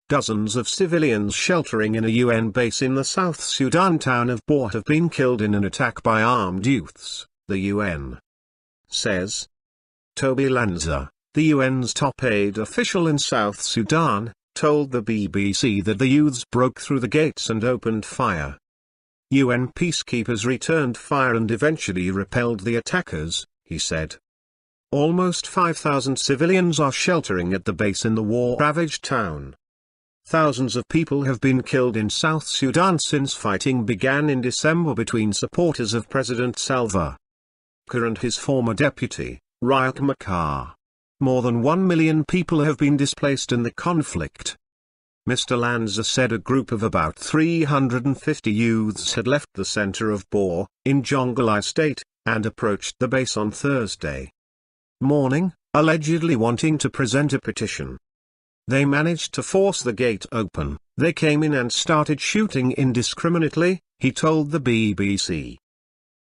Dozens of civilians sheltering in a UN base in the South Sudan town of Bor have been killed in an attack by armed youths, the UN says. Toby Lanza, the UN's top aid official in South Sudan, told the BBC that the youths broke through the gates and opened fire. UN peacekeepers returned fire and eventually repelled the attackers, he said. Almost 5,000 civilians are sheltering at the base in the war-ravaged town. Thousands of people have been killed in South Sudan since fighting began in December between supporters of President Salva Kiir and his former deputy, Riek Machar. More than 1 million people have been displaced in the conflict. Mr. Lanza said a group of about 350 youths had left the center of Bor, in Jonglei state, and approached the base on Thursday morning, allegedly wanting to present a petition. They managed to force the gate open. They came in and started shooting indiscriminately, he told the BBC.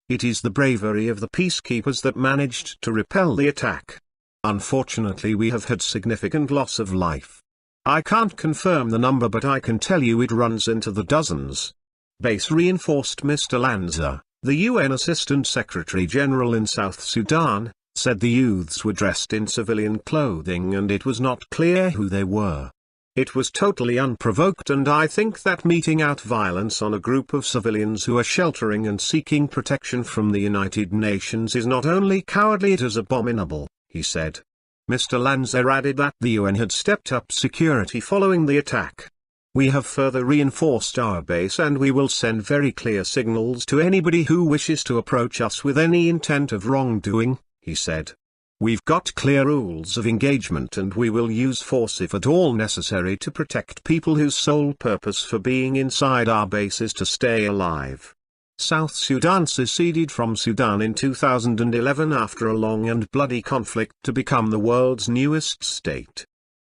It is the bravery of the peacekeepers that managed to repel the attack. Unfortunately, we have had significant loss of life. I can't confirm the number, but I can tell you it runs into the dozens. Base reinforced. Mr. Lanza, the UN Assistant Secretary General in South Sudan, said the youths were dressed in civilian clothing and it was not clear who they were. It was totally unprovoked, and I think that meting out violence on a group of civilians who are sheltering and seeking protection from the United Nations is not only cowardly, it is abominable, he said. Mr. Lanza added that the UN had stepped up security following the attack. We have further reinforced our base and we will send very clear signals to anybody who wishes to approach us with any intent of wrongdoing, he said. We've got clear rules of engagement and we will use force if at all necessary to protect people whose sole purpose for being inside our base is to stay alive. South Sudan seceded from Sudan in 2011 after a long and bloody conflict to become the world's newest state.